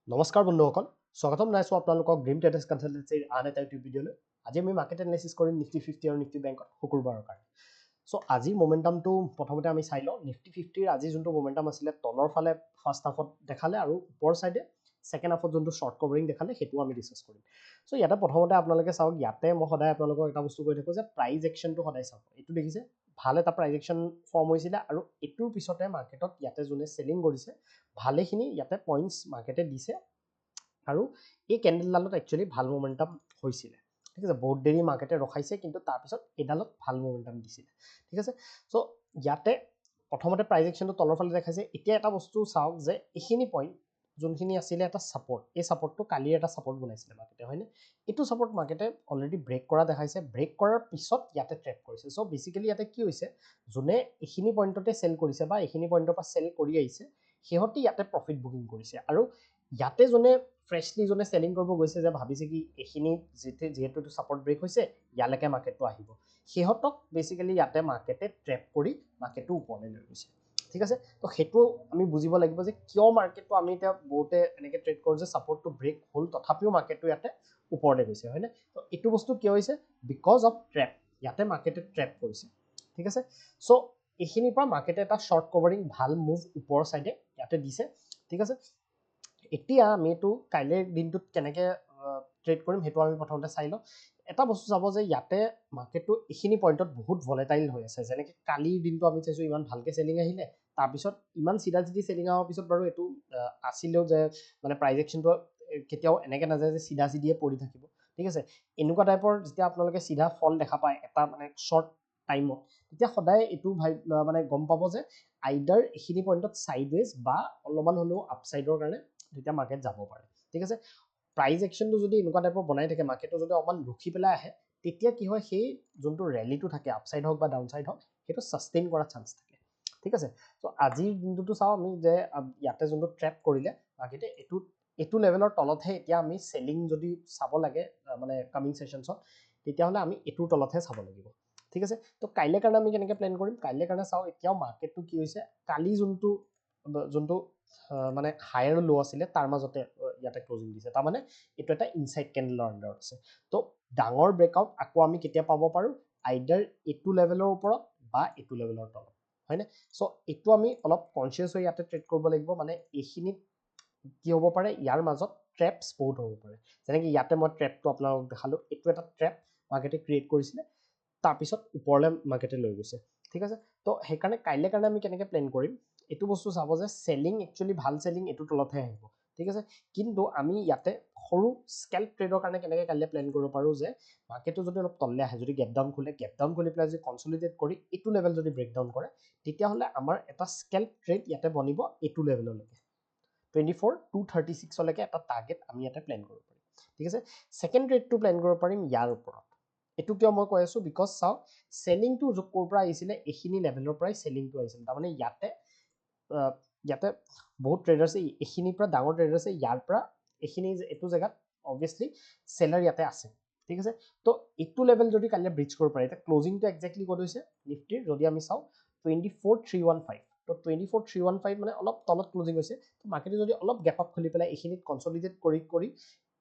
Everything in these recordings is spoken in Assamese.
নমস্কাৰ বন্ধুসকল স্বাগতম জনাইছোঁ আপোনালোকক ড্ৰিম ট্ৰেডাৰ্ছ কনচালটেন্সিৰ আন এটা ইউটিউব ভিডিঅ'লৈ আজি আমি মাৰ্কেট এনালাইচিছ কৰিম নিফটি 50 আৰু নিফটি বেংকত শুকুৰবাৰৰ কাৰণে সো আজিৰ মোমেন্টামটো প্ৰথমতে আমি চাই লওঁ নিফটি 50ৰ আজি যোনটো মোমেন্টাম আছিলে তলৰ ফালে ফাৰ্ষ্ট হাফত দেখালে আৰু ওপৰ সাইডে সেকেন্ড হাফত যোনটো শৰ্ট কভাৰিং দেখালে সেইটো আমি ডিসকাস কৰিম সো ইয়াতে প্ৰথমতে আপোনালোকে চাওক ইয়াতে মই সদায় আপোনালোকক এটা বস্তু কৈ থাকো যে প্ৰাইস একচনটো সদায় চাওক এইটো দেখিছে ভাল এটা প্ৰাইস একচন ফৰ্ম হৈছিলে আৰু এটোৰ পিছতে মাৰ্কেটত ইয়াতে যোনে সেলিং কৰিছে ভালেখিনি ইয়াতে পইণ্টছ মাৰ্কেটে দিছে আৰু এই কেন্ডেলডালত একচুয়ালি ভাল মোমেন্টাম হৈছিলে ঠিক আছে বহুত দেৰি মাৰ্কেটে ৰখাইছে কিন্তু তাৰ পিছত এডালত ভাল মোমেন্টাম দিছিলে ঠিক আছে সো ইয়াতে প্ৰথমতে প্ৰাইস একচনটো তলৰ ফালে দেখাইছে এতিয়া এটা বস্তু চাওক যে এইখিনি পইণ্ট যোনখিনি আছিল এটা সাপোৰ্ট এই সাপোৰ্টটো কালি এটা সাপোৰ্ট বনাইছিলে মাৰ্কেটে হয়নে এটো সাপোৰ্ট মাৰ্কেটে অলৰেডি ব্ৰেক কৰা দেখাইছে ব্ৰেক কৰাৰ পিছত ইয়াতে ট্ৰেপ কৰিছে সো বেসিক্যালি ইয়াতে কি হৈছে যোনে এইখিনি পইণ্টতে সেল কৰিছে বা এইখিনি পইণ্টৰ পৰা সেল কৰি আহিছে হেহতি ইয়াতে প্ৰফিট বুকিং কৰিছে আৰু ইয়াতে যোনে ফ্ৰেশলি যোনে সেলিং কৰিব গৈছে যে ভাবিছে কি এইখিনি যেহেতু সাপোৰ্ট ব্ৰেক হৈছে ইয়ালৈকে মাৰ্কেটটো আহিব হেহতক বেসিক্যালি ইয়াতে মাৰ্কেটে ট্ৰেপ কৰি মাৰ্কেটটো ওপৰলৈ লৈ গৈছে ঠিক আছে তো হেতু আমি বুজিব লাগিব যে কিয় মাৰ্কেটটো আমি এতিয়া বহুতে এনেকে ট্ৰেড কৰো যে সাপোৰ্টটো ব্ৰেক হ'ল তথাপিও মাৰ্কেটটো ইয়াতে ওপৰলৈ গৈছে হয়নে তো এইটো বস্তু কিয় হৈছে বিকজ অফ ট্ৰেপ ইয়াতে মাৰ্কেটে ট্ৰেপ কৰিছে ঠিক আছে সো এইখিনিৰ পৰা মাৰ্কেটে এটা শৰ্ট কভাৰিং ভাল মুভ ওপৰ সাইডে ইয়াতে দিছে ঠিক আছে এতিয়া আমি তো কাইলে দিনটোত কেনেকে ট্ৰেড কৰিম হেতু আমি প্ৰথমতে চাই লওঁ এটা বস্তু চাব যে ইয়াতে মাৰ্কেটটো এইখিনি পইণ্টত বহুত ভলেটাইল হৈ আছে যেনেকে কালিৰ দিনটো আমি চাইছো ইমান ভালকে সেলিং আহিলে তাৰ পিছত ইমান সিধা সিধি সেলিং হোৱাৰ পিছত বাৰু এটো আছিলেও যে মানে প্ৰাইস একচনটো কেতিয়াও এনেকে নাযায় যে সিধা সিধিয়ে পৰি থাকিব ঠিক আছে এনেকুৱা টাইপৰ যেতিয়া আপোনালোকে সিধা ফল দেখা পায় এটা মানে শৰ্ট টাইমত তেতিয়া সদায় এটো মানে গম পাব যে আইদাৰ এইখিনি পইণ্টত সাইডৱেজ বা অলপমান হলেও আপসাইডৰ কাৰণে তেতিয়া মাৰ্কেট যাব পাৰে ঠিক আছে প্ৰাইস একচনটো যদি এনেকুৱা টাইপৰ বনাই থাকে মাৰ্কেটটো যদি অকমান ৰখি পেলাই আহে তেতিয়া কি হয় সেই যোনটো ৰেলীটো থাকে আপসাইড হওক বা ডাউনসাইড হওক সেইটো সাস্টেইন কৰাৰ চান্স থাকে ঠিক আছে তো আজিৰ দিনটোটো চাও আমি যে ইয়াতে যোনটো ট্ৰেপ কৰিলে মাৰ্কেটে এটো লেভেলৰ তলতহে এতিয়া আমি সেলিং যদি চাব লাগে মানে কামিং সেশনছত তেতিয়া হলে আমি এটোৰ তলতহে চাব লাগিব ঠিক আছে তো কাইলে কাৰণে আমি কেনেকে প্ল্যান কৰিম কাইলে কাৰণে চাও এতিয়াও মাৰ্কেটটো কি হৈছে কালি যোনটো মানে হায়াৰ লো আছিলে তাৰ মাজতে ইয়াতে ক্লোজিং দিছে তাৰ মানে এটো এটা ইনসাইড ক্যান্ডেলৰ আন্ডাৰত আছে তো ডাঙৰ ব্ৰেকআউট আকৌ আমি কেতিয়া পাব পাৰো আইদাৰ এটো লেভেলৰ ওপৰত বা এটো লেভেলৰ তলত হয়নে সো এটো আমি অলপ কনসিয়াস হৈ ইয়াতে ট্ৰেড কৰিব লাগিব মানে এইখিনিত কি হ'ব পাৰে ইয়াৰ মাজত ট্ৰেপছ বহুত হ'ব পাৰে যেনেকৈ ইয়াতে মই ট্ৰেপটো আপোনালোকক দেখালো এটো এটা ট্ৰেপ মাৰ্কেটে ক্ৰিয়েট কৰিছিলে তাৰ পিছত ওপৰলে মাৰ্কেটে লৈ গৈছে ঠিক আছে তো হেকাৰণে কাইলে কাৰণে আমি কেনেকে প্ল্যান কৰিম এটো বস্তু চাব যে সেলিং একচুয়ালি ভাল সেলিং এটো তলতহে আহিব ঠিক আছে কিন্তু আমি ইয়াতে সৰু স্কেলপ ট্ৰেডৰ কাৰণে কেনেকে কাইলে প্ল্যান কৰিব পাৰো যে মাৰ্কেটটো যদি অলপ তললে আহে যদি গ্যাপ ডাউন খুলি পেলাই যদি কনসলিডেট কৰি এটো লেভেল যদি ব্ৰেকডাউন কৰে তেতিয়া হলে আমাৰ এটা স্কেলপ ট্ৰেড ইয়াতে বনিব এটো লেভেললৈকে 24236 লৈকে এটা টাৰ্গেট আমি ইয়াতে প্ল্যান কৰিব পাৰিম ঠিক আছে সেকেন্ড ট্ৰেডটো প্ল্যান কৰিব পাৰিম ইয়াৰ ওপৰত এটো কিয় মই কৈ আছো বিকজ চাও সেলিংটো কৰ পৰা আহিছিলে এইখিনি লেভেলৰ পৰাই সেলিংটো আহিছিল তাৰ মানে ইয়াতে বহুত ট্ৰেডাৰ্স এইখিনিৰ পৰা ডাঙৰ ট্ৰেডাৰ্স ইয়াৰ পৰা এইখিনি এটো জায়গাত অবভিয়াসলি সেলাৰ ইয়াতে আছে ঠিক আছে তো এটো লেভেল যদি কাইলে ব্ৰিজ কৰিব পাৰে এটা ক্লোজিংটো এক্স্যাক্টলি কত হৈছে নিফটিৰ যদি আমি চাও 24315 তো 24315 মানে অলপ তলত ক্লোজিং হৈছে তো মাৰ্কেটে যদি অলপ গ্যাপ আপ খুলি পেলাই এইখিনিত কনসলিডেট কৰি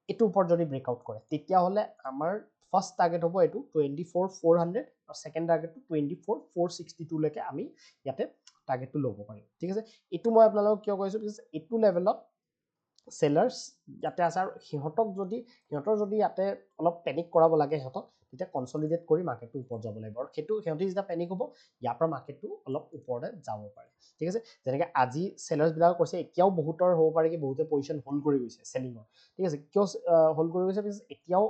এটো ওপৰত যদি ব্ৰেকআউট কৰে তেতিয়া হলে আমাৰ ফাৰ্স্ট টাৰ্গেট হ'ব এটো 24400 আৰু সেকেন্ড টাৰ্গেটটো 24462 লৈকে আমি ইয়াতে টাৰ্গেটটো ল'ব পাৰিম ঠিক আছে এটো মই আপোনালোকক কিয় কৈছো বিকজ এটো লেভেলত সেলাৰ্স ইয়াতে আছে আৰু সিহঁতৰ যদি ইয়াতে অলপ পেনিক কৰাব লাগে সিহঁতক তেতিয়া কনসলিডেট কৰি মাৰ্কেটটো ওপৰত যাব লাগিব আৰু সেইটো সিহঁতি যেতিয়া পেনিক হ'ব ইয়াৰ পৰা মাৰ্কেটটো অলপ ওপৰতে যাব পাৰে ঠিক আছে যেনেকৈ আজি সেলাৰ্স বিলাকে কৈছে এতিয়াও বহুতৰ হ'ব পাৰে কি বহুতে পজিশন হোল্ড কৰি গৈছে সেলিংৰ ঠিক আছে কিয় হোল্ড কৰি গৈছে বিকজ এতিয়াও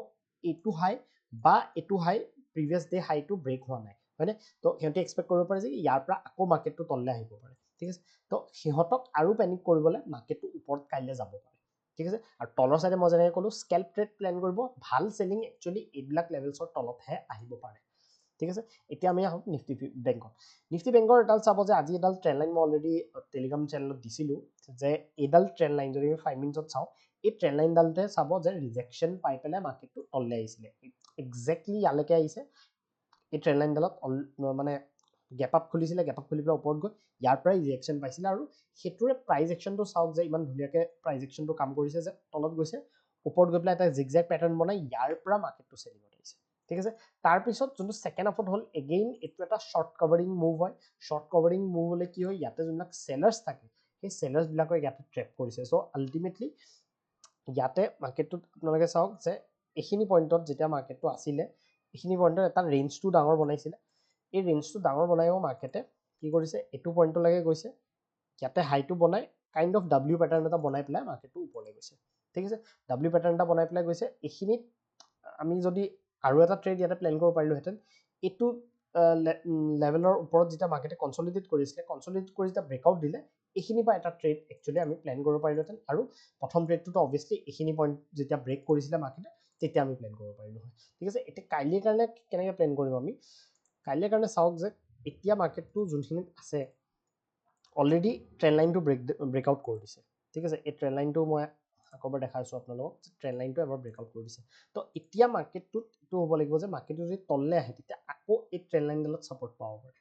এটো হাই বা এটো হাই প্ৰিভিয়াস ডে হাইটো ব্ৰেক হোৱা নাই হয়নে তো সিহঁতে এক্সপেক্ট কৰিব পাৰে যে ইয়াৰ পৰা আকৌ মাৰ্কেটটো তললে আহিব পাৰে ঠিক আছে তো সিহঁতক আৰু পেনিক কৰিবলৈ মাৰ্কেটটো ওপৰত কাইলে যাব পাৰে ঠিক আছে আৰু তলৰ সাইডে মই যেনেকৈ ক'লো স্কেলপ ট্ৰেড প্ল্যান কৰিব ভাল সেলিং একচুয়ালি এইবিলাক লেভেলছৰ তলতহে আহিব পাৰে ঠিক আছে এতিয়া আমি আহো নিফটি বেংকৰ এডাল চাব যে আজি এডাল ট্ৰেন্ড লাইন মই অলৰেডি টেলিগ্ৰাম চেনেলত দিছিলো যে এডাল ট্ৰেন্ড লাইন যদি 5 মিনিটত চাও এই ট্ৰেন্ড লাইন ডালতে চাব যে ৰিজেকশন পাই পেলাই মাৰ্কেটটো তললে আহিছিলে এক্স্যাক্টলি ইয়ালৈকে আহিছে এই ট্ৰেন্ড লাইন ডালত মানে গেপ আপ খুলিছিলে, গেপ আপ খুলি পেলাই ওপৰত গৈ ইয়াৰ পৰাই ৰিয়েকশ্যন পাইছিলে আৰু সেইটোৰে প্ৰাইজ একশ্যনটো চাওক যে ইমান ধুনীয়াকৈ প্ৰাইজ একশ্যনটো কাম কৰিছে যে তলত গৈছে ওপৰত গৈ পেলাই এটা জিগজেগ পেটাৰ্ণ বনাই ইয়াৰ পৰা মাৰ্কেটটো চেলিঙত আহিছে ঠিক আছে তাৰপিছত যোনটো ছেকেণ্ড হাফত হ'ল এগেইন এইটো এটা শ্বৰ্ট কভাৰিং মুভ হয় শ্বৰ্ট কভাৰিং মুভ হ'লে কি হয় ইয়াতে যোনবিলাক চেলাৰ্ছ থাকে সেই চেলাৰ্ছবিলাকৰ ইয়াতে ট্ৰেপ কৰিছে চ' আল্টিমেটলি ইয়াতে মাৰ্কেটটোত আপোনালোকে চাওক যে এইখিনি পইণ্টত যেতিয়া মাৰ্কেটটো আছিলে এইখিনি পইণ্টত এটা ৰেঞ্জটো ডাঙৰ বনাইছিলে এই ৰেঞ্জটো ডাঙৰ বনায়ো মাৰ্কেটে কি কৰিছে এইটো পইণ্টলৈকে গৈছে ইয়াতে হাইটো বনাই কাইণ্ড অফ ডাব্লিউ পেটাৰ্ণ এটা বনাই পেলাই মাৰ্কেটটো ওপৰলৈ গৈছে ঠিক আছে ডাব্লিউ পেটাৰ্ণ এটা বনাই পেলাই গৈছে এইখিনিত আমি যদি আৰু এটা ট্ৰেড ইয়াতে প্লেন কৰিব পাৰিলোহেঁতেন এইটো লেভেলৰ ওপৰত যেতিয়া মাৰ্কেটে কনচলিডেট কৰিছিলে কনচলিডেট কৰি যেতিয়া ব্ৰেকআউট দিলে এইখিনিৰ পৰা এটা ট্ৰেড একচুৱেলি আমি প্লেন কৰিব পাৰিলোহেঁতেন আৰু প্ৰথম ট্ৰেডটোতো অবভিয়াছলি এইখিনি পইণ্ট যেতিয়া ব্ৰেক কৰিছিলে মাৰ্কেটে তেতিয়া আমি প্লেন কৰিব পাৰিলো হয় ঠিক আছে এতিয়া কাইলৈৰ কাৰণে কেনেকৈ প্লেন কৰিম আমি কাইলৈৰ কাৰণে চাওক যে এতিয়া মাৰ্কেটটো যোনখিনিত আছে অলৰেডি ট্ৰেণ্ড লাইনটো ব্ৰেকআউট কৰি দিছে ঠিক আছে এই ট্ৰেণ্ড লাইনটো মই আকৌ এবাৰ দেখাই আছোঁ আপোনালোকক ট্ৰেণ্ড লাইনটো এবাৰ ব্ৰেকআউট কৰি দিছে তো এতিয়া মাৰ্কেটটোত এইটো হ'ব লাগিব যে মাৰ্কেটটো যদি তললৈ আহে তেতিয়া আকৌ এই ট্ৰেণ্ড লাইনডালত ছাপৰ্ট পাব পাৰে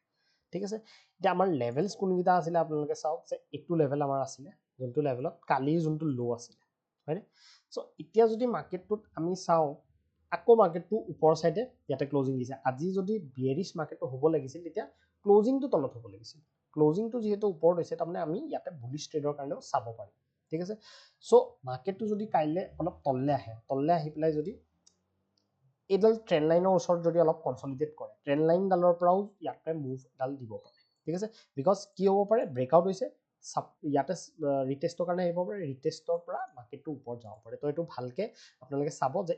ঠিক আছে এতিয়া আমাৰ লেভেলছ কোনকেইটা আছিলে আপোনালোকে চাওক যে এইটো লেভেল আমাৰ আছিলে যোনটো লেভেলত কালিৰ যোনটো ল' আছিলে হয়নে চ' এতিয়া যদি মাৰ্কেটটোত আমি চাওঁ আকৌ মাৰ্কেটটো ওপৰ চাইডে ইয়াতে ক্লজিং দিছে আজি যদি বিয়েৰিছ মাৰ্কেটটো হ'ব লাগিছিল তেতিয়া ক্লজিংটো তলত হ'ব লাগিছিল ক্লজিংটো যিহেতু ওপৰত হৈছে তাৰমানে আমি ইয়াতে বুলিছ ট্ৰেডৰ কাৰণেও চাব পাৰিম ঠিক আছে চ' মাৰ্কেটটো যদি কাইলৈ অলপ তললৈ আহি পেলাই যদি এইডাল ট্ৰেণ্ড লাইনৰ ওচৰত যদি অলপ কনচলিডেট কৰে ট্ৰেণ্ড লাইনডালৰ পৰাও ইয়াতে মুভডাল দিব পাৰে ঠিক আছে বিকজ কি হ'ব পাৰে ব্ৰেকআউট হৈছে ইয়াতে ৰিটেষ্টৰ কাৰণে আহিব পাৰে ৰিটেষ্টৰ পৰা মাৰ্কেটটো ওপৰত যাব পাৰে তো এইটো ভালকৈ আপোনালোকে চাব যে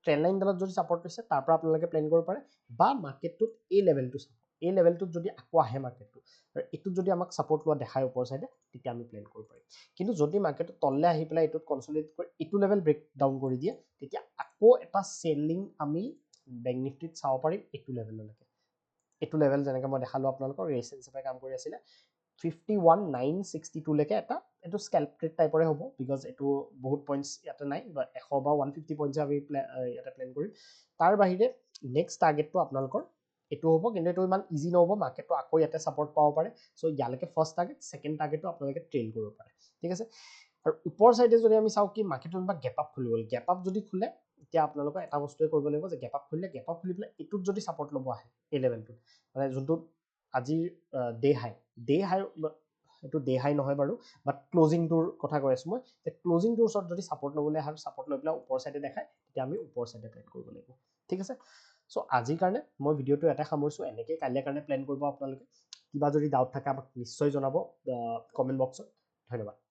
ট্ৰেণ্ড লাইনডালত যদি ছাপৰ্ট হৈছে তাৰ পৰা আপোনালোকে প্লেন কৰিব পাৰে বা মাৰ্কেটটোত এই লেভেলটো চাব এই লেভেলটোত যদি আকৌ আহে মাৰ্কেটটো আৰু এইটোত যদি আমাক ছাপৰ্ট লোৱা দেখায় ওপৰ চাইডে তেতিয়া আমি প্লেন কৰিব পাৰিম কিন্তু যদি মাৰ্কেটটো তললৈ আহি পেলাই এইটোত কনচলিডেট কৰি এইটো লেভেল ব্ৰেক ডাউন কৰি দিয়ে তেতিয়া আকৌ এটা চেলিং আমি বেংক নিফটিত চাব পাৰিম এইটো লেভেললৈকে এইটো লেভেল যেনেকৈ মই দেখালোঁ আপোনালোকক ৰেজিষ্টেঞ্চ হিচাপে কাম কৰি আছিলে 51962 লৈকে এটা এইটো স্কেল্প ট্ৰেড টাইপৰে হ'ব বিকজ এইটো বহুত পইণ্টছ ইয়াতে নাই বা 100 বা 150 পইণ্টছে আমি ইয়াতে প্লেন কৰিম তাৰ বাহিৰে নেক্সট টাৰ্গেটটো আপোনালোকৰ এইটো হ'ব কিন্তু এইটো ইমান ইজি নহ'ব মাৰ্কেটটো আকৌ ইয়াতে ছাপৰ্ট পাব পাৰে চ' ইয়ালৈকে ফাৰ্ষ্ট টাৰ্গেট ছেকেণ্ড টাৰ্গেটটো আপোনালোকে ট্ৰেইল কৰিব পাৰে ঠিক আছে আৰু ওপৰ চাইডে যদি আমি চাওঁ কি মাৰ্কেটটো বা গেপ আপ খুলি গ'ল গেপ আপ যদি খোলে এতিয়া আপোনালোকে এটা বস্তুৱে কৰিব লাগিব যে গেপ আপ খুলি পেলাই এইটোত যদি ছাপৰ্ট ল'ব আহে এই লেভেলটোত মানে যোনটো আজিৰ ডে হাই এইটো ডে হাই নহয় বাৰু বাট ক্লজিংটোৰ কথা কৈ আছোঁ মই যে ক্লজিংটোৰ ওচৰত যদি ছাপৰ্ট ল'বলৈ আহে আৰু ছাপৰ্ট লৈ পেলাই ওপৰ চাইডে দেখায় তেতিয়া আমি ওপৰ চাইডে প্লেন কৰিব লাগিব ঠিক আছে চ' আজিৰ কাৰণে মই ভিডিঅ'টো ইয়াতে সামৰিছোঁ এনেকৈ কাইলৈৰ কাৰণে প্লেন কৰিব আপোনালোকে কিবা যদি ডাউট থাকে আমাক নিশ্চয় জনাব কমেণ্ট বক্সত ধন্যবাদ